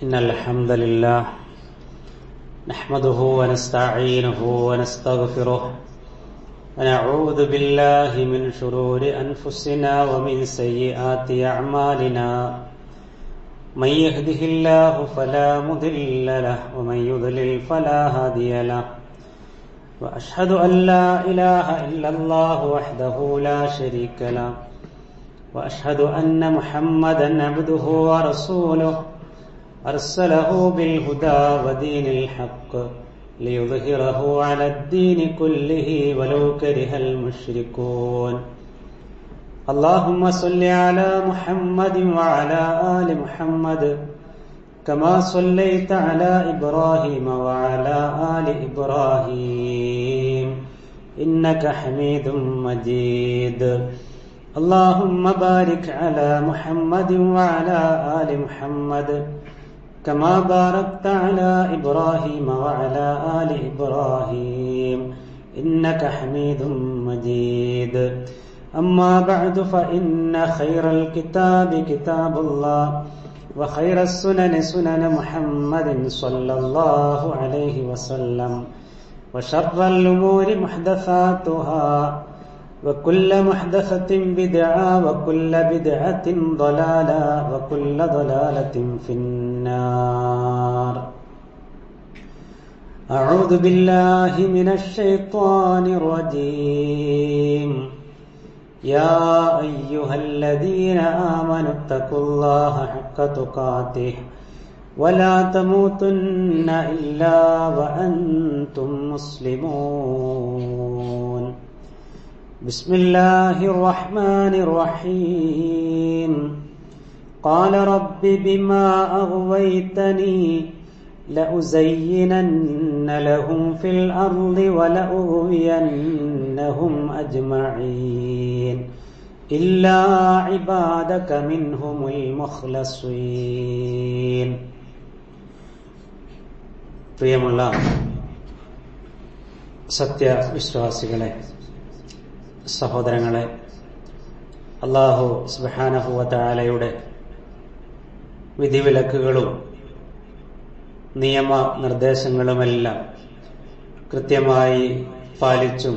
إن الحمد لله نحمده ونستعينه ونستغفره ونعوذ بالله من شرور أنفسنا ومن سيئات أعمالنا من يهده الله فلا مضل له ومن يضلل فلا هادي له وأشهد أن لا إله إلا الله وحده لا شريك له وأشهد أن محمدا عبده ورسوله أرسله بالهدى ودين الحق ليظهره على الدين كله ولو كره المشركون اللهم صل على محمد وعلى آل محمد كما صليت على إبراهيم وعلى آل إبراهيم إنك حميد مجيد اللهم بارك على محمد وعلى آل محمد كما باركت على إبراهيم وعلى آل إبراهيم إنك حميد مجيد أما بعد فإن خير الكتاب كتاب الله وخير السنن سنن محمد صلى الله عليه وسلم وشر الأمور محدثاتها وكل محدثة بدعة وكل بدعة ضلالة وكل ضلالة في النار. أعوذ بالله من الشيطان الرجيم. يا أيها الذين آمنوا اتقوا الله حق تقاته ولا تموتن إلا وأنتم مسلمون. بسم الله الرحمن الرحيم. قال رب بما أغويتني لأزينن لهم في الأرض ولأغوينهم أجمعين إلا عبادك منهم المخلصين. പ്രിയമുള്ള സത്യവിശ്വാസികളെ, സഹോദരങ്ങളെ, അല്ലാഹു സുബ്ഹാനഹു വ തആലയുടെ വിധിവിലക്കുകളും നിയമ നിർദ്ദേശങ്ങളുമെല്ലാം കൃത്യമായി പാലിച്ചും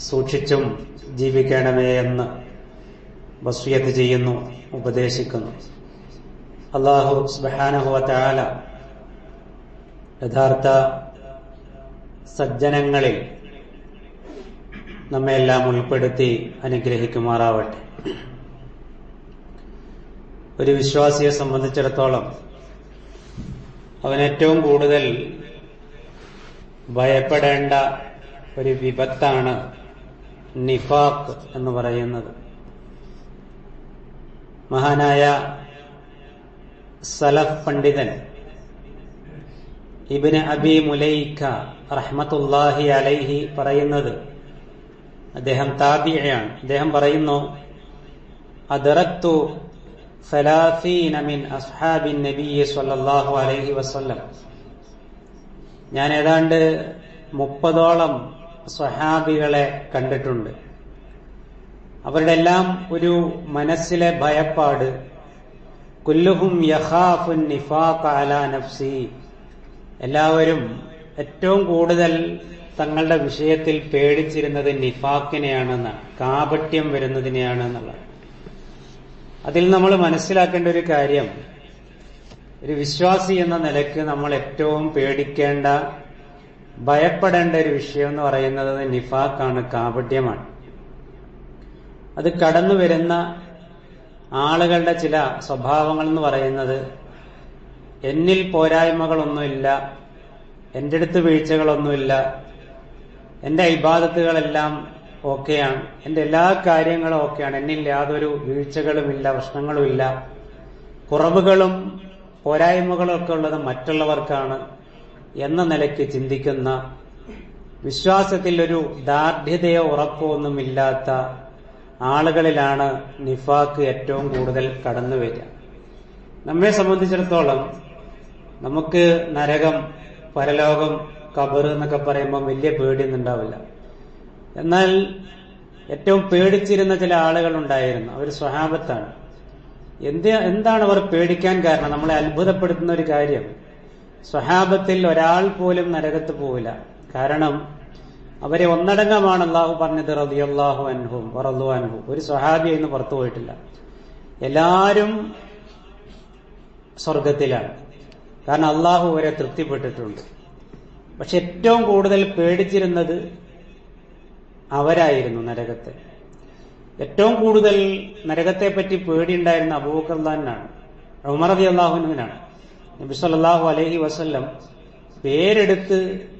സൂക്ഷിച്ചും ജീവിക്കണമേ എന്ന് വസിയത്ത് ചെയ്യുന്നു, ഉപദേശിക്കുന്നു. അല്ലാഹു സുബ്ഹാനഹു വ തആല യഥാർത്ഥ സജ്ജനങ്ങളിൽ നമ്മെല്ലാം ഉൾപ്പെടുത്തി അനുഗ്രഹിക്കുമാറാവട്ടെ. ഒരു വിശ്വാസിയെ സംബന്ധിച്ചിടത്തോളം അവൻ ഏറ്റവും കൂടുതൽ ഭയപ്പെടേണ്ട ഒരു വിപത്താണ് നിഫാഖ് എന്ന് പറയുന്നത്. മഹാനായ സലഫ് പണ്ഡിതൻ ഇബ്നു അബി മുലൈക റഹ്മത്തുള്ളാഹി അലൈഹി പറയുന്നത്, അദ്ദേഹം താബിഈയാണ്. അദ്ദേഹം പറയുന്നു, അദ്റക്തു 30 മിൻ അസ്ഹാബിൻ നബിയ്യ സ്വല്ലല്ലാഹു അലൈഹി വസല്ലം. ഞാൻ ഏതാണ്ട് 30ഓളം സ്വഹാബികളെ കണ്ടിട്ടുണ്ട്. അവരുടെ എല്ലാം ഒരു മനസ്സിലെ ഭയപ്പാട്, കുല്ലുഹും യഖാഫുൻ നിഫാഖ അലാ നഫ്സി, എല്ലാവരും ഏറ്റവും കൂടുതൽ തങ്ങളുടെ വിഷയത്തിൽ പേടിച്ചിരുന്നത് നിഫാഖിനെയാണെന്നാണ്, കാപട്യം വരുന്നതിനെയാണെന്നുള്ളത്. അതിൽ നമ്മൾ മനസ്സിലാക്കേണ്ട ഒരു കാര്യം, ഒരു വിശ്വാസി എന്ന നിലയ്ക്ക് നമ്മൾ ഏറ്റവും പേടിക്കേണ്ട, ഭയപ്പെടേണ്ട ഒരു വിഷയം എന്ന് പറയുന്നത് നിഫാഖാണ്, കാപട്യമാണ്. അത് കടന്നു വരുന്ന ആളുകളുടെ ചില സ്വഭാവങ്ങൾ എന്ന് പറയുന്നത്, എന്നിൽ പോരായ്മകളൊന്നുമില്ല, എന്റെ അടുത്ത് വീഴ്ചകളൊന്നുമില്ല, എന്റെ ഇബാദത്തുകളെല്ലാം ഓക്കെയാണ്, എന്റെ എല്ലാ കാര്യങ്ങളും ഓക്കെയാണ്, എന്നിൽ യാതൊരു വീഴ്ചകളുമില്ല, പ്രശ്നങ്ങളുമില്ല, കുറവുകളും പോരായ്മകളും ഒക്കെ ഉള്ളത് മറ്റുള്ളവർക്കാണ് എന്ന നിലയ്ക്ക് ചിന്തിക്കുന്ന, വിശ്വാസത്തിൽ ഒരു ദാർഢ്യതയോ ഉറപ്പോ ഒന്നുമില്ലാത്ത ആളുകളിലാണ് നിഫാഖ് ഏറ്റവും കൂടുതൽ കടന്നു വരിക. നമ്മെ സംബന്ധിച്ചിടത്തോളം നമുക്ക് നരകം, പരലോകം, ഖബർ എന്നൊക്കെ പറയുമ്പോൾ വലിയ പേടിയൊന്നും ഉണ്ടാവില്ല. എന്നാൽ ഏറ്റവും പേടിച്ചിരുന്ന ചില ആളുകൾ ഉണ്ടായിരുന്നു. അവർ സ്വഹാബത്താണ്. എന്താണ് അവർ പേടിക്കാൻ കാരണം? നമ്മളെ അത്ഭുതപ്പെടുത്തുന്ന ഒരു കാര്യം, സ്വഹാബത്തിൽ ഒരാൾ പോലും നരകത്ത് പോവില്ല. കാരണം അവരെ ഒന്നടങ്കമാണ് അള്ളാഹു പറഞ്ഞത്, റളിയല്ലാഹു അൻഹും വറളു അൻഹു. ഒരു സ്വഹാബി എന്ന് പുറത്തു പോയിട്ടില്ല. എല്ലാരും സ്വർഗത്തിലാണ്. കാരണം അള്ളാഹു അവരെ തൃപ്തിപ്പെട്ടിട്ടുണ്ട്. പക്ഷെ ഏറ്റവും കൂടുതൽ പേടിച്ചിരുന്നത് അവരായിരുന്നു, നരകത്തെ. ഏറ്റവും കൂടുതൽ നരകത്തെ പറ്റി പേടിയുണ്ടായിരുന്ന അബൂബക്കർ റളിയല്ലാഹുവിനാണ്, ഉമർ റളിയല്ലാഹുവിനാണ്. നബി സല്ലല്ലാഹു അലൈഹി വസല്ലം പേരെടുത്ത്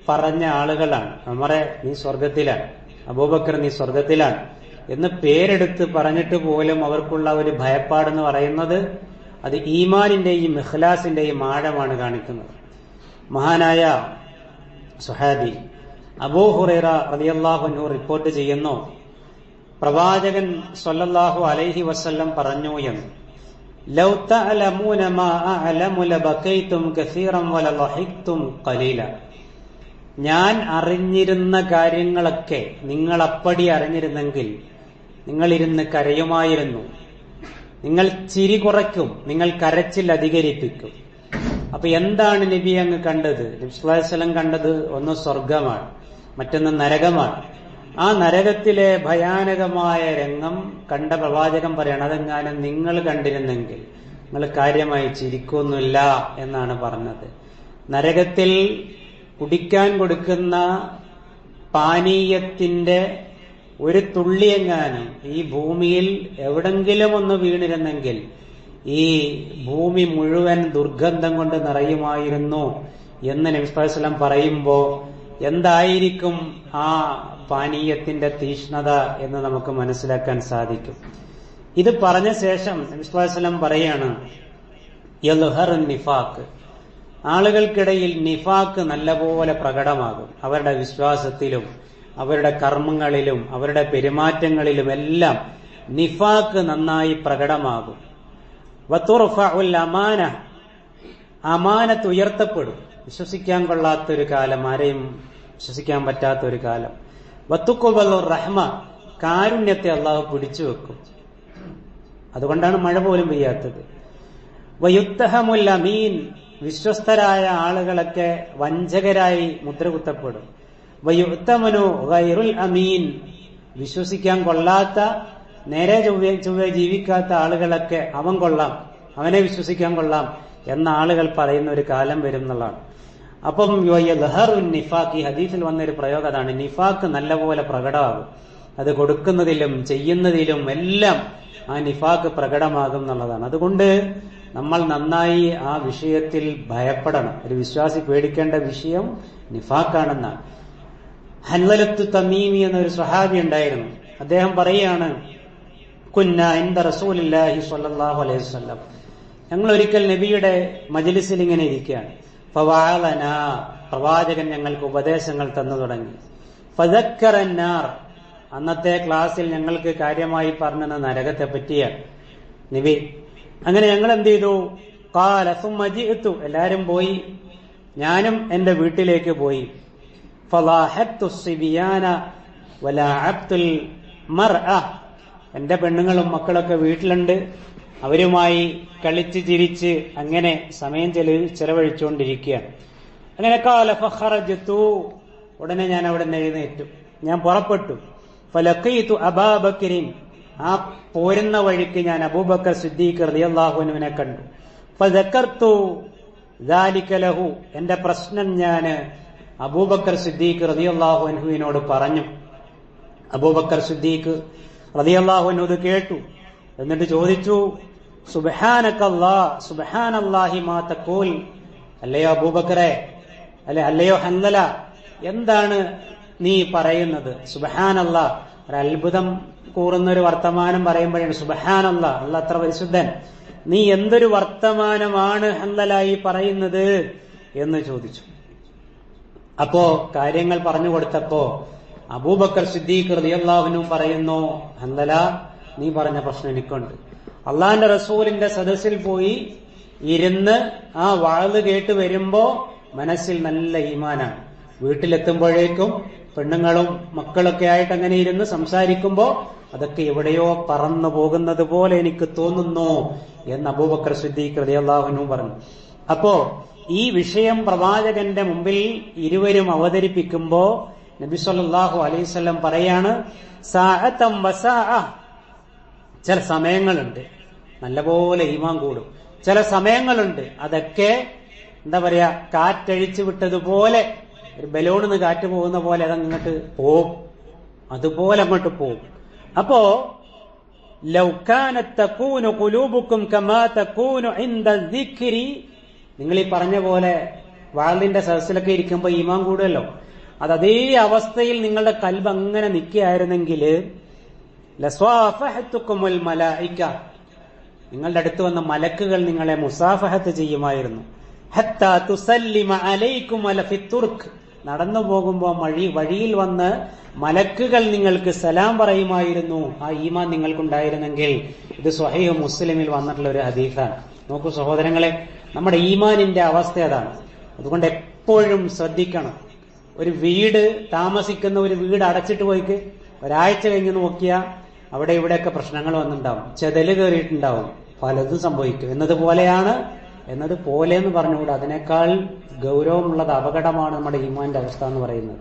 പറഞ്ഞ ആളുകളാണ്. ഉമറെ നീ സ്വർഗത്തിലാണ്, അബൂബക്കർ നീ സ്വർഗത്തിലാണ് എന്ന് പേരെടുത്ത് പറഞ്ഞിട്ട് പോലും അവർക്കുള്ള ഒരു ഭയപ്പാടെന്ന് പറയുന്നത് അത് ഈമാനിന്റെയും ഇഖ്ലാസിന്റെയും ആഴമാണ് കാണിക്കുന്നത്. മഹാനായ സുഹാബി അബൂ ഹുറൈറ റളിയല്ലാഹു അൻഹു റിപ്പോർട്ട് ചെയ്യുന്നു, പ്രവാചകൻ സ്വല്ലല്ലാഹു അലൈഹി വസല്ലം പറഞ്ഞു എന്ന്, ലൗ തഅലമൂന മാ അഅലമു ലബകൈതും കസീറൻ വലളഹിഖ്തും ഖലീല. ഞാൻ അറിഞ്ഞിരുന്ന കാര്യങ്ങളൊക്കെ നിങ്ങൾ അപ്പടി അറിഞ്ഞിരുന്നെങ്കിൽ നിങ്ങൾ ഇരുന്ന് കരയുമായിരുന്നു. നിങ്ങൾ ചിരി കുറയ്ക്കും, നിങ്ങൾ കരച്ചിൽ അധികരിപ്പിക്കും. അപ്പൊ എന്താണ് നബി അങ്ങ് കണ്ടത്? നബി സല്ലല്ലാഹു അലൈഹി വസല്ലം കണ്ടത് ഒന്ന് സ്വർഗമാണ്, മറ്റൊന്ന് നരകമാണ്. ആ നരകത്തിലെ ഭയാനകമായ രംഗം കണ്ട പ്രവാചകൻ പറയണം, അതെങ്ങാനും നിങ്ങൾ കണ്ടിരുന്നെങ്കിൽ നിങ്ങൾ കാര്യമായി ചിരിക്കൊന്നുമില്ല എന്നാണ് പറഞ്ഞത്. നരകത്തിൽ കുടിക്കാൻ കൊടുക്കുന്ന പാനീയത്തിന്റെ ഒരു തുള്ളിയെങ്ങാനും ഈ ഭൂമിയിൽ എവിടെങ്കിലും ഒന്ന് വീണിരുന്നെങ്കിൽ ഈ ഭൂമി മുഴുവൻ ദുർഗന്ധം കൊണ്ട് നിറയുമായിരുന്നു എന്ന് നബി സല്ലല്ലാഹു അലൈഹി വസല്ലം പറയുമ്പോ എന്തായിരിക്കും ആ പാനീയത്തിന്റെ തീഷ്ണത എന്ന് നമുക്ക് മനസ്സിലാക്കാൻ സാധിക്കും. ഇത് പറഞ്ഞ ശേഷം നബി സല്ലല്ലാഹു അലൈഹി വസല്ലം പറയാണ്, യൽഹറുൻ നിഫാഖ്, ആളുകൾക്കിടയിൽ നിഫാഖ് നല്ലപോലെ പ്രകടമാകും. അവരുടെ വിശ്വാസത്തിലും അവരുടെ കർമ്മങ്ങളിലും അവരുടെ പെരുമാറ്റങ്ങളിലും എല്ലാം നിഫാഖ് നന്നായി പ്രകടമാകും. വതുർഫഉൽ അമാന, അമാനത്ത് ഉയർത്തപ്പെടും. വിശ്വസിക്കാൻ കൊള്ളാത്തൊരു കാലം, ആരെയും വിശ്വസിക്കാൻ പറ്റാത്ത ഒരു കാലം. വതുഖബലുർ റഹ്മ, കാരുണ്യത്തെ അള്ളാഹു പിടിച്ചു വെക്കും. അതുകൊണ്ടാണ് മഴ പോലും പെയ്യാത്തത്. വയുത്തഹമുൽ അമീൻ, വിശ്വസ്തരായ ആളുകളൊക്കെ വഞ്ചകരായി മുദ്രകുത്തപ്പെടും. വയുത്തമനു ഗൈറുൽ അമീൻ, വിശ്വസിക്കാൻ കൊള്ളാത്ത നേരെ ചൊവ്വേ ജീവിക്കാത്ത ആളുകളൊക്കെ അവൻ കൊള്ളാം, അവനെ വിശ്വസിക്കാൻ കൊള്ളാം എന്ന ആളുകൾ പറയുന്ന ഒരു കാലം വരും എന്നുള്ളതാണ്. അപ്പം നിഫാഖ്, ഈ ഹദീസിൽ വന്നൊരു പ്രയോഗം അതാണ്, നിഫാഖ് നല്ലപോലെ പ്രകടമാകും. അത് കൊടുക്കുന്നതിലും ചെയ്യുന്നതിലും എല്ലാം ആ നിഫാഖ് പ്രകടമാകും എന്നുള്ളതാണ്. അതുകൊണ്ട് നമ്മൾ നന്നായി ആ വിഷയത്തിൽ ഭയപ്പെടണം. ഒരു വിശ്വാസി പേടിക്കേണ്ട വിഷയം നിഫാഖാണെന്നാണ്. ഹൻലലത്തു തമീമി എന്നൊരു സ്വഹാബി ഉണ്ടായിരുന്നു. അദ്ദേഹം പറയുകയാണ്, കുന്ന ഇൻദ റസൂലില്ലാഹി സ്വല്ലല്ലാഹു അലൈഹി വസല്ലം, ഞങ്ങൾ ഒരിക്കൽ നബിയുടെ മജ്ലിസിൽ ഇങ്ങനെ ഇരിക്കുകയാണ്. ഫവഅലന, പ്രവാചകൻ ഞങ്ങൾക്ക് ഉപദേശങ്ങൾ തന്നു തുടങ്ങി. ഫദക്കറന്നാർ, അന്നത്തെ ക്ലാസ്സിൽ ഞങ്ങൾക്ക് കാര്യമായി പറഞ്ഞത് നരകത്തെ പറ്റിയാണ് നബി. അങ്ങനെ ഞങ്ങൾ എന്ത് ചെയ്തു? ഖാല സുമ്മ ജിഅ്തു, എല്ലാരും പോയി, ഞാനും എന്റെ വീട്ടിലേക്ക് പോയി. ഫളാഹത്തു സിബിയാന വലഅബ്തുൽ മർഅ, എന്റെ പെണ്ണുങ്ങളും മക്കളൊക്കെ വീട്ടിലുണ്ട്, അവരുമായി കളിച്ച് ചിരിച്ച് അങ്ങനെ സമയം ചെലവഴിച്ചുകൊണ്ടിരിക്കുകയാണ്. അങ്ങനെ ഖാല ഫഖറജ്തു, ഉടനെ ഞാൻ അവിടെ നിന്ന് എഴുന്നേറ്റു, ഞാൻ പുറപ്പെട്ടു. ഫലഖീതു അബൂബക്കറിൻ, ആ പോരുന്ന വഴിക്ക് ഞാൻ അബൂബക്കർ സിദ്ദീഖ് റളിയല്ലാഹു അൻഹുവിനെ കണ്ടു. ഫദക്കർതു ദാലിക ലഹു, എന്റെ പ്രശ്നം ഞാൻ അബൂബക്കർ സിദ്ദീഖ് റളിയല്ലാഹു അൻഹുവിനോട് പറഞ്ഞു. അബൂബക്കർ സിദ്ദീഖ് റളിയല്ലാഹു അൻഹു ഇത് കേട്ടു. എന്നിട്ട് ചോദിച്ചു, സുബ്ഹാനല്ലാഹി മാ തഖൂൽ, അല്ലയോ അബൂബക്കറെ, അല്ലയോ ഹൻലല, എന്താണ് നീ പറയുന്നത്? സുബ്ഹാനല്ലാഹ്, ഒരു അത്ഭുതം കൂറുന്ന ഒരു വർത്തമാനം പറയുമ്പോഴാണ് സുബ്ഹാനല്ലാഹ്, അല്ലാഹ് അത്ര പരിശുദ്ധൻ, നീ എന്തൊരു വർത്തമാനമാണ് ഹൻലലായി പറയുന്നത് എന്ന് ചോദിച്ചു. അപ്പോ കാര്യങ്ങൾ പറഞ്ഞു കൊടുത്തപ്പോ അബൂബക്കർ സിദ്ദീഖ് റളിയല്ലാഹു അൻഹു പറയുന്നു, ഹൻലല, നീ പറഞ്ഞ പ്രശ്നം എനിക്കുണ്ട്. അള്ളാന്റെ റസൂലിന്റെ സദസ്സിൽ പോയി ഇരുന്ന് ആ വാള് കേട്ട് വരുമ്പോ മനസ്സിൽ നല്ല ഈമാനാണ്. വീട്ടിലെത്തുമ്പോഴേക്കും പെണ്ണുങ്ങളും മക്കളൊക്കെ ആയിട്ട് അങ്ങനെ ഇരുന്ന് സംസാരിക്കുമ്പോ അതൊക്കെ എവിടെയോ പറന്നു പോകുന്നത് പോലെ എനിക്ക് തോന്നുന്നു എന്ന് അബൂബക്കർ സിദ്ദീഖ് റളിയല്ലാഹു അൻഹു പറഞ്ഞു. അപ്പോ ഈ വിഷയം പ്രവാചകന്റെ മുമ്പിൽ ഇരുവരും അവതരിപ്പിക്കുമ്പോ നബി സല്ലല്ലാഹു അലൈഹി വസല്ലം പറയാണ്, സഅതം വസഅ, ചില സമയങ്ങളുണ്ട് നല്ലപോലെ ഈമാൻ കൂടും, ചില സമയങ്ങളുണ്ട് അതൊക്കെ എന്താ പറയാ കാറ്റഴിച്ചു വിട്ടതുപോലെ, ഒരു ബലൂണിന്ന് കാറ്റ് പോകുന്ന പോലെ അതങ്ങോട്ട് പോവും, അതുപോലെ അങ്ങോട്ട് പോവും. അപ്പോ ലൗ കാനത് തകൂനു ഖുലൂബുക്കും കമാ തകൂനു ഇൻദ ദിക്രി, നിങ്ങൾ ഈ പറഞ്ഞ പോലെ വാളിന്റെ സദസ്സിലൊക്കെ ഇരിക്കുമ്പോ ഈമാൻ കൂടുമല്ലോ, അത് അതേ അവസ്ഥയിൽ നിങ്ങളുടെ കൽബ് അങ്ങനെ നിൽക്കുകയായിരുന്നെങ്കിൽ ലസ്വാഫഹത്തുക്കുമുൽ മലായിക, നിങ്ങളുടെ അടുത്ത് വന്ന മലക്കുകൾ നിങ്ങളെ മുസാഫഹത്ത് ചെയ്യുമായിരുന്നു. ഹത്താ തുസല്ലിമ അലൈക്കും അല ഫിത്തുർക്ക്, നടന്നു പോകുമ്പോ വഴിയിൽ വന്ന് മലക്കുകൾ നിങ്ങൾക്ക് സലാം പറയുമായിരുന്നു. ആ ഈമാൻ നിങ്ങൾക്കുണ്ടായിരുന്നെങ്കിൽ. ഇത് സ്വഹീഹ് മുസ്ലിമിൽ വന്നിട്ടുള്ള ഒരു ഹദീസാണ്. നോക്കൂ സഹോദരങ്ങളെ, നമ്മുടെ ഈമാനിന്റെ അവസ്ഥ അതാണ്. അതുകൊണ്ട് എപ്പോഴും ശ്രദ്ധിക്കണം. ഒരു വീട് താമസിക്കുന്ന ഒരു വീട് അടച്ചിട്ട് പോയിക്ക് ഒരാഴ്ച കഴിഞ്ഞ് നോക്കിയാൽ അവിടെ ഇവിടെയൊക്കെ പ്രശ്നങ്ങൾ വന്നിട്ടുണ്ടാവും, ചെതല് കയറിയിട്ടുണ്ടാവും, പലതും സംഭവിക്കും. എന്നതുപോലെ എന്ന് പറഞ്ഞുകൂടാ, അതിനേക്കാൾ ഗൗരവമുള്ളത് അപകടമാണ് നമ്മുടെ ഈമാന്റെ അവസ്ഥ എന്ന് പറയുന്നത്.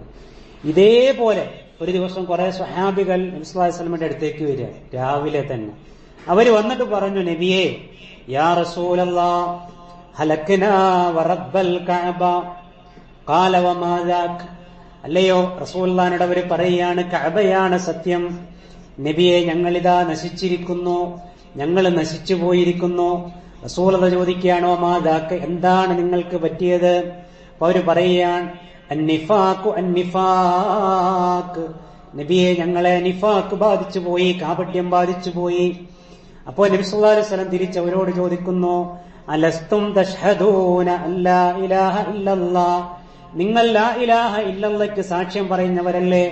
ഇതേപോലെ ഒരു ദിവസം കുറെ സ്വഹാബികൾ നബി സല്ലല്ലാഹു അലൈഹി വസല്ലമയുടെ അടുത്തേക്ക് വരിക, രാവിലെ തന്നെ. അവര് വന്നിട്ട് പറഞ്ഞു, നബിയേ യാ റസൂലല്ലാഹ് ഹലക്നാ വറബ്ബൽ കഅബ ഖാല വമാ ദാക്, അല്ലയോ റസൂലുള്ളാഹിനോട് അവര് പറയുകയാണ്, കഅബയാണ് സത്യം നബിയെ, ഞങ്ങളിതാ നശിച്ചിരിക്കുന്നു, ഞങ്ങൾ നശിച്ചു പോയിരിക്കുന്നു. റസൂലുള്ളാഹി ചോദിക്കുകയാണോ മാ ദാക്, എന്താണ് നിങ്ങൾക്ക് പറ്റിയത്? അപ്പൊ അവര് പറയുകയാണ്, അന്നിഫാഖു അന്നിഫാഖ്, നബിയെ ഞങ്ങളെ നിഫാഖ് ബാധിച്ചു പോയി, കാപട്യം ബാധിച്ചു പോയി. അപ്പോ നബി സല്ലല്ലാഹു അലൈഹി വസല്ലം തിരിച്ചവരോട് ചോദിക്കുന്നു, അലസ്തും തഷ്ഹദൂന അല്ലാ ഇലാഹ ഇല്ലല്ലാഹ്, നിങ്ങൾ ലാ ഇലാഹ ഇല്ലല്ലാഹ്ക്ക് സാക്ഷ്യം പറയുന്നവരല്ലേ,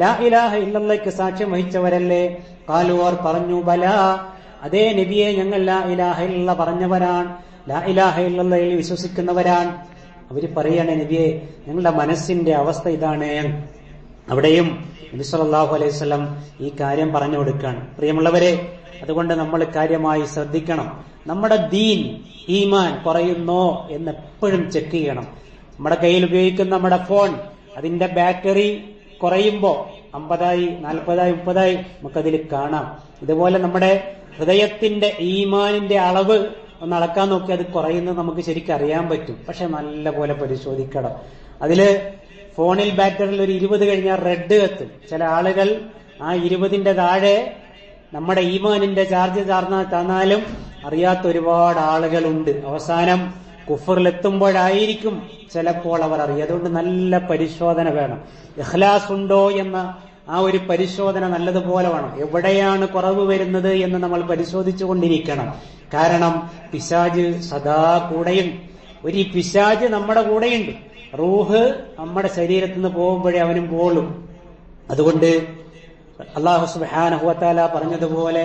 ലാ ഇലാഹ ഇല്ലല്ലാഹ്ക്ക് സാക്ഷ്യം വഹിച്ചവരല്ലേ? ഖാലു, അവർ പറഞ്ഞു, ബലാ, അതേ നബിയെ ഞങ്ങൾ ലാ ഇലാഹ ഇല്ലല്ലാഹ് പറഞ്ഞവരാണ്, ലാ ഇലാഹ ഇല്ലല്ലാഹയിൽ വിശ്വസിക്കുന്നവരാണ്. അവര് പറയാണ്, നബിയെ ഞങ്ങളുടെ മനസ്സിന്റെ അവസ്ഥ ഇതാണ്. അവിടെയും നബി സല്ലല്ലാഹു അലൈഹി വസല്ലം ഈ കാര്യം പറഞ്ഞു കൊടുക്കുകയാണ്. പ്രിയമുള്ളവരെ, അതുകൊണ്ട് നമ്മൾ കാര്യമായി ശ്രദ്ധിക്കണം. നമ്മുടെ ദീൻ ഈമാൻ കുറയുന്നോ എന്ന് എപ്പോഴും ചെക്ക് ചെയ്യണം. നമ്മുടെ കയ്യിൽ ഉപയോഗിക്കുന്ന നമ്മുടെ ഫോൺ, അതിന്റെ ബാറ്ററി കുറയുമ്പോ 50, 40, 30 നമുക്കതിൽ കാണാം. ഇതുപോലെ നമ്മുടെ ഹൃദയത്തിന്റെ ഈമാനിന്റെ അളവ് ഒന്ന് അളക്കാൻ നോക്കി അത് കുറയുന്നത് നമുക്ക് ശരിക്കും അറിയാൻ പറ്റും. പക്ഷെ നല്ല പോലെ പരിശോധിക്കണം. അതില് ഫോണിൽ ബാറ്ററിയിൽ ഒരു 20 കഴിഞ്ഞാൽ റെഡ് കത്തും. ചില ആളുകൾ ആ 20ന്റെ താഴെ നമ്മുടെ ഈമാനിന്റെ ചാർജ് തന്നാലും അറിയാത്ത ഒരുപാട് ആളുകളുണ്ട്. അവസാനം കുഫറിലെത്തുമ്പോഴായിരിക്കും ചിലപ്പോൾ അവർ അറിയുക. അതുകൊണ്ട് നല്ല പരിശോധന വേണം. ഇഖ്ലാസ് ഉണ്ടോ എന്ന ആ ഒരു പരിശോധന നല്ലതുപോലെ വേണം. എവിടെയാണ് കുറവ് വരുന്നത് എന്ന് നമ്മൾ പരിശോധിച്ചു കൊണ്ടിരിക്കണം. കാരണം പിശാജ് സദാ കൂടെയുണ്ട്. ഒരു പിശാജ് നമ്മുടെ കൂടെയുണ്ട്. റൂഹ് നമ്മുടെ ശരീരത്തിൽ നിന്ന് പോകുമ്പോഴേ അവനും പോളും. അതുകൊണ്ട് അല്ലാഹു സുബ്ഹാനഹു വ തആല പറഞ്ഞതുപോലെ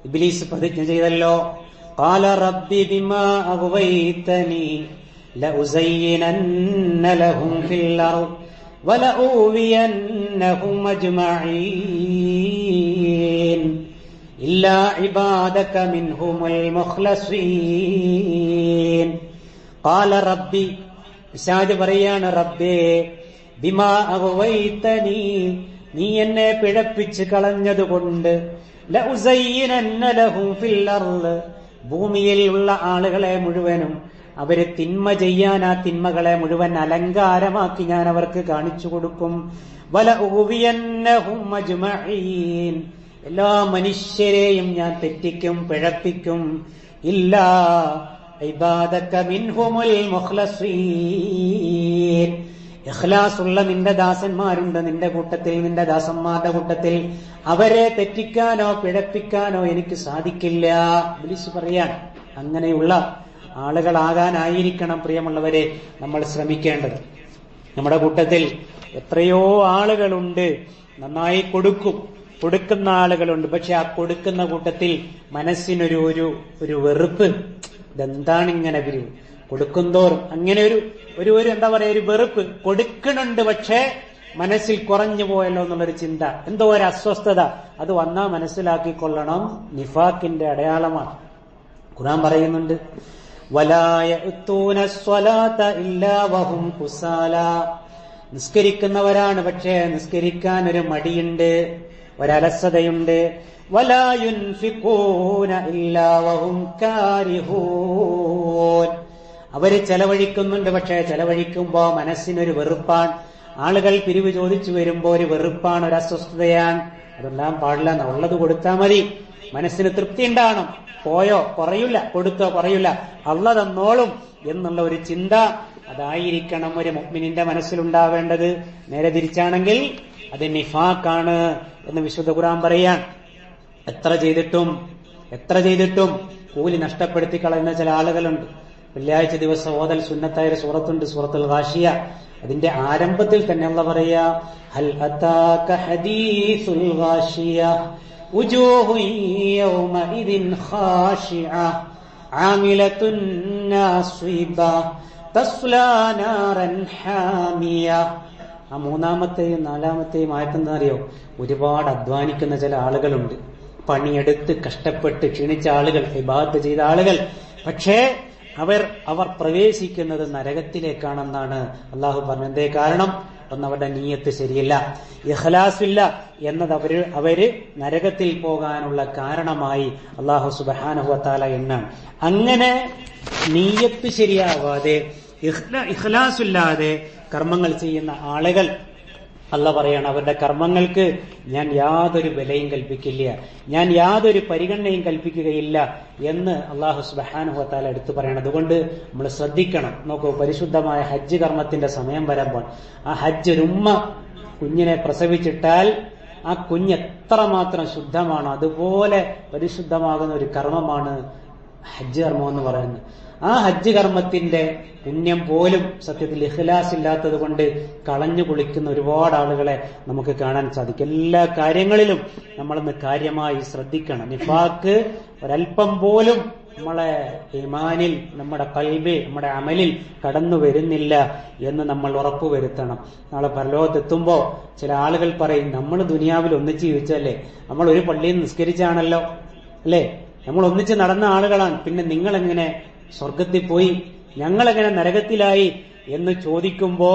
ഇബ്ലീസ് പ്രതിജ്ഞ ചെയ്തല്ലോ, ഖാല റബ്ബി ബിമാ അഗ്വൈതനി ലഉസയ്യിനന്ന ലഹും ഫിൽ അർദ് വലഊവിയന്നഹും അജ്മഈൻ ഇല്ലാ ഇബാദക മിൻഹുമുൽ മുഖ്ലസീൻ. ഖാല റബ്ബി, പിശാച് പറയാണ്, റബ്ബേ ബിമാ അഗ്വൈതനി, നീ എന്നെ പിഴപ്പിച്ച് കളഞ്ഞതുകൊണ്ട്, ലഉസയ്യിനന്ന ലഹും ഫിൽ അർദ്, ഭൂമിയിൽ ഉള്ള ആളുകളെ മുഴുവനും അവര് തിന്മ ചെയ്യാൻ ആ തിന്മകളെ മുഴുവൻ അലങ്കാരമാക്കി ഞാൻ അവർക്ക് കാണിച്ചു കൊടുക്കും. വലഉവിയന്നഹും അജ്മഈൻ, എല്ലാ മനുഷ്യരെയും ഞാൻ തെറ്റിക്കും, പിഴപ്പിക്കും. ഇല്ലാ ഇബാദക മിൻഹുമുൽ മുഖ്ലസീൻ, ഇഖ്ലാസുള്ള നിന്റെ ദാസന്മാരുണ്ട് നിന്റെ കൂട്ടത്തിൽ, നിന്റെ ദാസന്മാരുടെ കൂട്ടത്തിൽ. അവരെ തെറ്റിക്കാനോ പിഴപ്പിക്കാനോ എനിക്ക് സാധിക്കില്ല. ഇബ്ലീസ് പറയാണ്. അങ്ങനെയുള്ള ആളുകളാകാനായിരിക്കണം പ്രിയമുള്ളവരെ നമ്മൾ ശ്രമിക്കേണ്ടത്. നമ്മുടെ കൂട്ടത്തിൽ എത്രയോ ആളുകളുണ്ട് നന്നായി കൊടുക്കുന്ന ആളുകളുണ്ട്. പക്ഷെ ആ കൊടുക്കുന്ന കൂട്ടത്തിൽ മനസ്സിനൊരു ഒരു വെറുപ്പ്. ഇതെന്താണ് ഇങ്ങനെ കൊടുക്കുന്തോറും അങ്ങനെ ഒരു എന്താ പറയാ, ഒരു വെറുപ്പ്. കൊടുക്കണുണ്ട്, പക്ഷേ മനസ്സിൽ കുറഞ്ഞു പോയല്ലോ എന്നുള്ളൊരു ചിന്ത, എന്തോ ഒരു അസ്വസ്ഥത, അത് വന്നാ മനസ്സിലാക്കിക്കൊള്ളണം, നിഫാഖിന്റെ അടയാളമാണ്. ഖുർആൻ പറയുന്നുണ്ട്, വലാ യഅ്തൂന സ്വലാത ഇല്ലാ വഹും കുസാലാ. നിസ്കരിക്കുന്നവരാണ്, പക്ഷേ നിസ്കരിക്കാൻ ഒരു മടിയുണ്ട്, ഒരലസതയുണ്ട്. വലാ യുൻഫിഖൂന ഇല്ലാ വഹും കാരിഹൂൻ. അവര് ചെലവഴിക്കുന്നുണ്ട്, പക്ഷേ ചെലവഴിക്കുമ്പോ മനസ്സിനൊരു വെറുപ്പാണ്. ആളുകൾ പിരിവ് ചോദിച്ചു വരുമ്പോ ഒരു വെറുപ്പാണ്, ഒരു അസ്വസ്ഥതയാണ്. അതെല്ലാം പാടില്ല. ഉള്ളത് കൊടുത്താൽ മതി, മനസ്സിന് തൃപ്തി ഉണ്ടാകണം. പോയോ കുറയില്ല, കൊടുത്തോ കുറയില്ല, അള്ളാഹ് തന്നോളും എന്നുള്ള ഒരു ചിന്ത അതായിരിക്കണം ഒരു മുഅ്മിനിന്റെ മനസ്സിലുണ്ടാവേണ്ടത്. നേരെ തിരിച്ചാണെങ്കിൽ അത് നിഫാഖാണ് എന്ന് വിശുദ്ധ ഖുർആൻ പറയാൻ. എത്ര ചെയ്തിട്ടും കൂലി നഷ്ടപ്പെടുത്തി കളയുന്ന ചില ആളുകളുണ്ട്. വെള്ളിയാഴ്ച ദിവസം ഓതൽ സുന്നത്തായ ഒരു സൂറത്തുണ്ട്, സൂറത്തുൽ ഗാശിയ. അതിന്റെ ആരംഭത്തിൽ തന്നെ അല്ലാഹ് പറയാ, ഹൽ അതാക ഹദീസുൽ ഗാശിയ ഉജൂഹു യൗമഇദിൻ ഖാശിഅ ആമിലത്തുൻ നാസിബ തസ്ലാ നാരൻ ഹാമിയ. ആ മൂന്നാമത്തെയും നാലാമത്തെയും ആയത്തെന്താ അറിയോ? ഒരുപാട് അധ്വാനിക്കുന്ന ചില ആളുകളുണ്ട്, പണിയെടുത്ത് കഷ്ടപ്പെട്ട് ക്ഷീണിച്ച ആളുകൾ, ഇബാദത്ത് ചെയ്ത ആളുകൾ. പക്ഷേ അവർ പ്രവേശിക്കുന്നത് നരകത്തിലേക്കാണെന്നാണ് അള്ളാഹു പറഞ്ഞത്. എന്തേ കാരണം? ഒന്ന്, അവരുടെ നീയത്ത് ശരിയല്ല, ഇഖ്ലാസില്ല എന്നത് അവര് നരകത്തിൽ പോകാനുള്ള കാരണമായി അള്ളാഹു സുബ്ഹാനഹു വ തആല എന്നാണ്. അങ്ങനെ നീയത്ത് ശരിയാവാതെ, ഇഖ്ലാസില്ലാതെ കർമ്മങ്ങൾ ചെയ്യുന്ന ആളുകൾ അല്ലാഹ് പറയാണ്, അവരുടെ കർമ്മങ്ങൾക്ക് ഞാൻ യാതൊരു വിലയും കൽപ്പിക്കില്ല, ഞാൻ യാതൊരു പരിഗണനയും കൽപ്പിക്കുകയില്ല എന്ന് അല്ലാഹു സുബ്ഹാനഹു വ തആല എടുത്തു പറയണം. അതുകൊണ്ട് നമ്മൾ ശ്രദ്ധിക്കണം. നോക്കൂ, പരിശുദ്ധമായ ഹജ്ജ് കർമ്മത്തിന്റെ സമയം വരുമ്പോൾ ആ ഹജ്ജ് ഒരു ഉമ്മ കുഞ്ഞിനെ പ്രസവിച്ചിട്ടാൽ ആ കുഞ്ഞ് എത്രമാത്രം ശുദ്ധമാണോ അതുപോലെ പരിശുദ്ധമാകുന്ന ഒരു കർമ്മമാണ് ഹജ്ജ് കർമ്മം എന്ന് പറയുന്നത്. ആ ഹജ്ജ് കർമ്മത്തിന്റെ പുണ്യം പോലും സത്യത്തിൽ ഇഖ്ലാസ് ഇല്ലാത്തത് കൊണ്ട് കളഞ്ഞു കുളിക്കുന്ന ഒരുപാട് ആളുകളെ നമുക്ക് കാണാൻ സാധിക്കും. എല്ലാ കാര്യങ്ങളിലും നമ്മളൊന്ന് കാര്യമായി ശ്രദ്ധിക്കണം. നിഫാഖ് ഒരൽപ്പം പോലും നമ്മളെ ഈമാനിൽ, നമ്മുടെ ഖൽബിൽ, നമ്മുടെ അമലിൽ കടന്നു വരുന്നില്ല എന്ന് നമ്മൾ ഉറപ്പുവരുത്തണം. നാളെ പരലോകത്തെത്തുമ്പോ ചില ആളുകൾ പറയും, നമ്മൾ ദുനിയാവിൽ ഒന്നിച്ച് ജീവിച്ചല്ലേ, നമ്മൾ ഒരു പള്ളിയിൽ നിസ്കരിച്ചാണല്ലോ അല്ലേ, നമ്മൾ ഒന്നിച്ച് നടന്ന ആളുകളാണ്, പിന്നെ നിങ്ങളെങ്ങനെ സ്വർഗത്തിൽ പോയി, ഞങ്ങളെങ്ങനെ നരകത്തിലായി എന്ന് ചോദിക്കുമ്പോ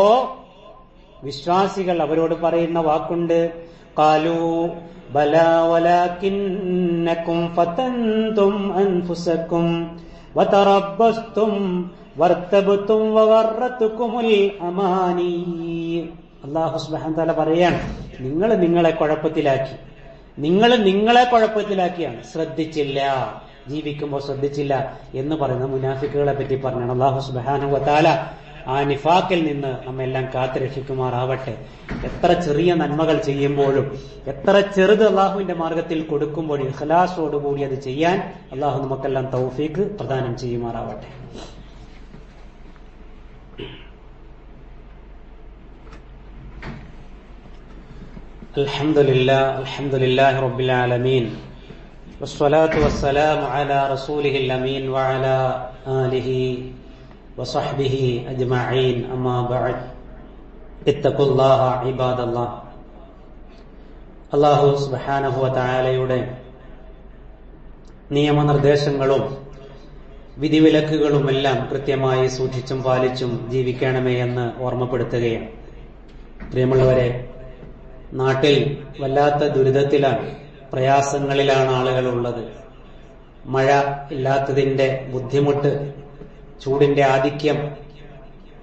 വിശ്വാസികൾ അവരോട് പറയുന്ന വാക്കുണ്ട്, ഖാലൂ ബലാ വലാകിന്നകും ഫതൻതും അൻഫുസകും വതറബ്ബസ്തും വർതബ്തും വഗറതുകുമുൽ അമാനി. അല്ലാഹു സുബ്ഹാനഹു വ തആല പറയാണ്, നിങ്ങൾ നിങ്ങളെ കുഴപ്പത്തിലാക്കിയാണ്, ശ്രദ്ധിച്ചില്ല, ജീവിക്കുമ്പോൾ ശ്രദ്ധിച്ചില്ല എന്ന് പറയുന്ന മുനാഫിക്കുകളെ പറ്റി പറഞ്ഞാണ്. അല്ലാഹു സുബ്ഹാനഹു വ തആല ആ നിഫാഖിൽ നിന്ന് നമ്മെല്ലാം കാത്തുരക്ഷിക്കുമാറാവട്ടെ. എത്ര ചെറിയ നന്മകൾ ചെയ്യുമ്പോഴും, എത്ര ചെറുത് അള്ളാഹുവിന്റെ മാർഗത്തിൽ കൊടുക്കുമ്പോഴും ഇഖ്ലാസോടുകൂടി അത് ചെയ്യാൻ അള്ളാഹു നമുക്കെല്ലാം തൗഫീഖ് പ്രദാനം ചെയ്യുമാറാവട്ടെ. അൽഹംദുലില്ലാഹി റബ്ബിൽ ആലമീൻ വസ്സലാത്തു വസ്സലാമു അലാ റസൂലിഹിൽ അമീൻ വഅലാ ആലിഹി വസഹ്ബിഹി അജ്മഈൻ. അമ്മാ ബഅദ്. ഇത്തഖുല്ലാഹ ഇബാദല്ലാഹ്. അല്ലാഹു സുബ്ഹാനഹു വ തആലയുടെ നിയമനിർദ്ദേശങ്ങളും വിധിവിലക്കുകളുമെല്ലാം കൃത്യമായി സൂക്ഷിച്ചും പാലിച്ചും ജീവിക്കണമേ എന്ന് ഓർമ്മപ്പെടുത്തുകയാണ്. പ്രിയമുള്ളവരെ, നാട്ടിൽ വല്ലാത്ത ദുരിതത്തിലാണ്, പ്രയാസങ്ങളിലാണ് ആളുകളുള്ളത്. മഴ ഇല്ലാത്തതിന്റെ ബുദ്ധിമുട്ട്, ചൂടിന്റെ ആധിക്യം,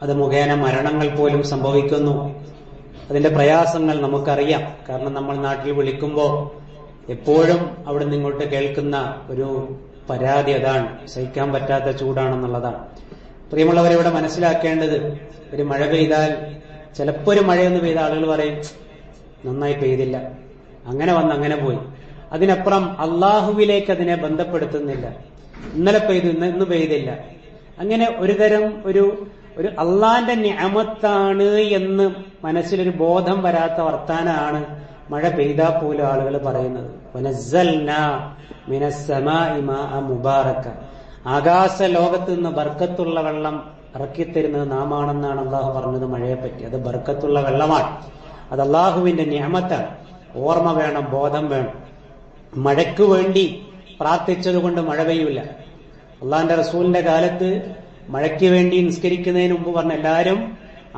അത് മുഖേന മരണങ്ങൾ പോലും സംഭവിക്കുന്നു. അതിന്റെ പ്രയാസങ്ങൾ നമുക്കറിയാം. കാരണം നമ്മൾ നാട്ടിൽ വിളിക്കുമ്പോൾ എപ്പോഴും അവിടെ നിന്നിങ്ങോട്ട് കേൾക്കുന്ന ഒരു പരാതി അതാണ്, സഹിക്കാൻ പറ്റാത്ത ചൂടാണെന്നുള്ളതാണ്. പ്രിയമുള്ളവരിവിടെ മനസ്സിലാക്കേണ്ടത്, ഒരു മഴ പെയ്താൽ, ചിലപ്പോൾ ഒരു മഴയൊന്ന് പെയ്ത ആളുകൾ പറയും നന്നായി പെയ്തില്ല, അങ്ങനെ വന്ന് അങ്ങനെ പോയി. അതിനപ്പുറം അള്ളാഹുവിലേക്ക് അതിനെ ബന്ധപ്പെടുത്തുന്നില്ല. ഇന്നലെ പെയ്തു, ഇന്ന് പെയ്തില്ല. അങ്ങനെ ഒരു തരം ഒരു അള്ളാന്റെ നിഅമത്താണ് എന്ന് മനസ്സിലൊരു ബോധം വരാത്ത വർത്താനാണ് മഴ പെയ്താൽ പോലും ആളുകൾ പറയുന്നത്. വനസ്സൽനാ മിനസ്സമാഇ മാഅ മുബാറക. ആകാശ ലോകത്ത് നിന്ന് ബർക്കത്തുള്ള വെള്ളം ഇറക്കിത്തരുന്നത് നാമാണെന്നാണ് അള്ളാഹു പറഞ്ഞത് മഴയെപ്പറ്റി. അത് ബർക്കത്തുള്ള വെള്ളമാണ്. അത് അള്ളാഹുവിന്റെ നിഅമത്താണ്. ഓർമ്മ വേണം, ബോധം വേണം. മഴയ്ക്ക് വേണ്ടി പ്രാർത്ഥിച്ചത് കൊണ്ട് മഴ പെയ്യൂല. അള്ളാഹിന്റെ റസൂലിന്റെ കാലത്ത് മഴയ്ക്ക് വേണ്ടി നിസ്കരിക്കുന്നതിന് മുമ്പ് പറഞ്ഞ എല്ലാവരും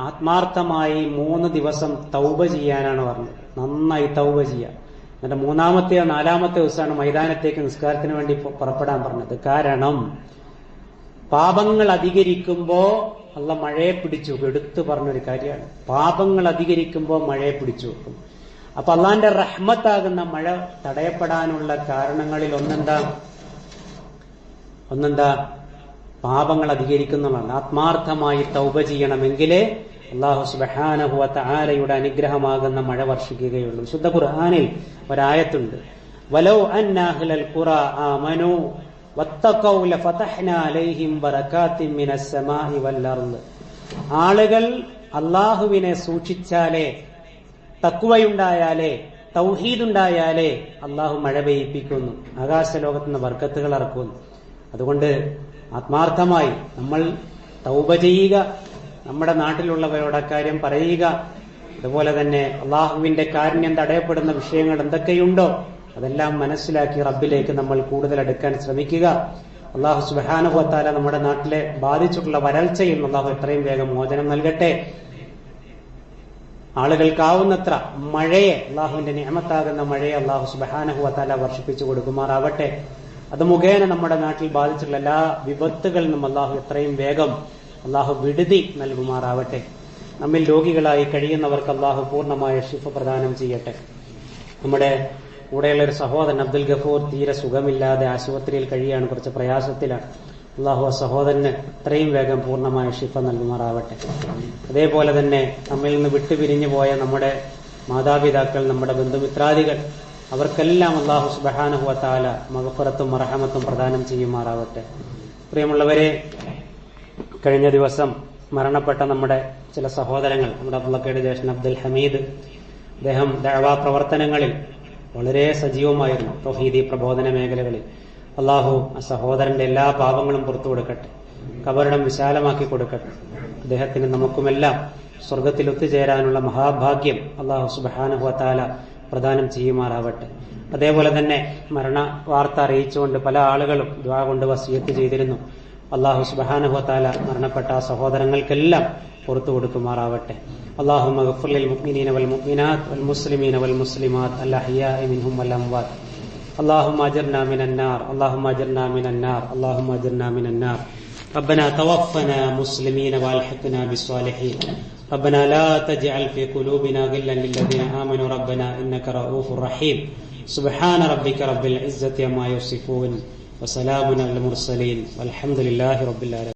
ആത്മാർത്ഥമായി 3 ദിവസം തൗബ ചെയ്യാനാണ് പറഞ്ഞത്. നന്നായി തൗബ ചെയ്യുക. എന്നിട്ട് 3-ാമത്തെയോ 4-ാമത്തെ ദിവസമാണ് മൈതാനത്തേക്ക് നിസ്കാരത്തിന് വേണ്ടി പുറപ്പെടാൻ പറഞ്ഞത്. കാരണം പാപങ്ങൾ അധികരിക്കുമ്പോ അള്ള മഴയെ പിടിച്ചു വെക്കും. എടുത്തു പറഞ്ഞൊരു കാര്യമാണ്. പാപങ്ങൾ അധികരിക്കുമ്പോ മഴയെ പിടിച്ചു വെക്കും. അപ്പൊ അള്ളാന്റെ റഹ്മത്താകുന്ന മഴ തടയപ്പെടാനുള്ള കാരണങ്ങളിൽ ഒന്നെന്താ? പാപങ്ങൾ അധികരിക്കുന്നതാണ്. ആത്മാർത്ഥമായി തൗബ ചെയ്യണമെങ്കിലേ അല്ലാഹു സുബ്ഹാനഹു വ തആലയുടെ അനുഗ്രഹമാകുന്ന മഴ വർഷിക്കുകയുള്ളൂ. വിശുദ്ധ ഖുർആനിൽ ഒരായത്തുണ്ട്, വലൗ അന്ന അഹ്ലൽ ഖുറാ ആമനൂ വത്തഖൗ ലഫതഹ്നാ അലൈഹിം ബറകാത്തിൻ മിനസ് സമാഇ വൽ അർള്. ആളുകൾ അല്ലാഹുവിനെ സൂക്ഷിച്ചാലേ, തഖ്വയുണ്ടായാലേ, തൗഹീദുണ്ടായാലേ അല്ലാഹു മഴ പെയ്യിപ്പിക്കുന്നു, ആകാശലോകത്തുനിന്ന് ബർക്കത്തുകൾ ഇറക്കുന്നു. അതുകൊണ്ട് ആത്മാർത്ഥമായി നമ്മൾ തൗബ ചെയ്യുക, നമ്മുടെ നാട്ടിലുള്ളവരോട് അക്കാര്യം പറയുക. അതുപോലെ തന്നെ അള്ളാഹുവിന്റെ കാരുണ്യം തടയപ്പെടുന്ന വിഷയങ്ങൾ എന്തൊക്കെയുണ്ടോ അതെല്ലാം മനസ്സിലാക്കി റബ്ബിലേക്ക് നമ്മൾ കൂടുതൽ അടുക്കാൻ ശ്രമിക്കുക. അള്ളാഹു സുബ്ഹാനഹു വ തആല നമ്മുടെ നാട്ടിലെ ബാധിച്ചിട്ടുള്ള വരൾച്ചയിൽ അള്ളാഹു എത്രയും വേഗം മോചനം നൽകട്ടെ. ആളുകൾക്കാവുന്നത്ര മഴയെ, അള്ളാഹുവിന്റെ നിഅമത്താകുന്ന മഴയെ അള്ളാഹു സുബ്ഹാനഹു വ തആല വർഷിപ്പിച്ചു കൊടുക്കുമാറാവട്ടെ. അത് മുഖേന നമ്മുടെ നാട്ടിൽ ബാധിച്ചിട്ടുള്ള എല്ലാ വിപത്തുകളിൽ നിന്നും അള്ളാഹു എത്രയും വേഗം അള്ളാഹു വിടുതി നൽകുമാറാവട്ടെ. നമ്മിൽ രോഗികളായി കഴിയുന്നവർക്ക് അള്ളാഹു പൂർണ്ണമായ ശിഫ പ്രദാനം ചെയ്യട്ടെ. നമ്മുടെ കൂടെയുള്ള ഒരു സഹോദരൻ അബ്ദുൽ ഗഫൂർ തീരെ സുഖമില്ലാതെ ആശുപത്രിയിൽ കഴിയാണ്, കുറച്ച് പ്രയാസത്തിലാണ്. അള്ളാഹു ആ സഹോദരന് എത്രയും വേഗം പൂർണ്ണമായ ശിഫ നൽകുമാറാവട്ടെ. അതേപോലെ തന്നെ നമ്മിൽ നിന്ന് വിട്ടുപിരിഞ്ഞു പോയ നമ്മുടെ മാതാപിതാക്കൾ, നമ്മുടെ ബന്ധുമിത്രാദികൾ, അവർക്കെല്ലാം അള്ളാഹു സുബ്ഹാനഹു വ തആല മഗ്ഫിറത്തും മർഹമത്തും പ്രദാനം ചെയ്യുമാറാവട്ടെ. പ്രിയമുള്ളവരെ, കഴിഞ്ഞ ദിവസം മരണപ്പെട്ട നമ്മുടെ ചില സഹോദരങ്ങൾ, നമ്മുടെ അബ്ദുള്ളക്കയുടെ ജ്യേഷ്ഠൻ അബ്ദുൽ ഹമീദ്, അദ്ദേഹം ദഅവാ പ്രവർത്തനങ്ങളിൽ വളരെ സജീവമായിരുന്നു, തൗഹീദി പ്രബോധന മേഖലകളിൽ. അള്ളാഹു ആ സഹോദരന്റെ എല്ലാ പാപങ്ങളും പുറത്തു കൊടുക്കട്ടെ, കബറിടം വിശാലമാക്കി കൊടുക്കട്ടെ. അദ്ദേഹത്തിന് നമുക്കുമെല്ലാം സ്വർഗത്തിൽ ഒത്തുചേരാനുള്ള മഹാഭാഗ്യം അള്ളാഹു സുബ്ഹാനഹു വ തആല പ്രദാനം ചെയ്യുമാറാവട്ടെ. അതേപോലെ തന്നെ മരണ വാർത്ത അറിയിച്ചുകൊണ്ട് പല ആളുകളും ദുആ കൊണ്ട് വസിയത്ത് ചെയ്തിരുന്നു. അള്ളാഹു സുബ്ഹാനഹു വ തആല മരണപ്പെട്ട സഹോദരങ്ങൾക്കെല്ലാം പുറത്തു കൊടുക്കുമാറാവട്ടെ. അല്ലാഹുമ്മ ഗ്ഫിർ ലിൽ മുഅ്മിനീന വൽ മുഅ്മിനാത്ത് വൽ മുസ്ലിമീന വൽ മുസ്ലിമാത്ത് അൽ അഹ്യാഇ മിൻഹും വൽ അംവാത്ത്. اللهم اجرنا من النار، اللهم اجرنا من النار، اللهم اجرنا من النار. ربنا توفنا مسلمين والحقنا بالصالحين. ربنا لا تجعل في قلوبنا غلا للذين آمنوا ربنا إنك رؤوف رحيم. سبحان ربك رب العزة عما يصفون وسلام على المرسلين والحمد لله رب العالمين.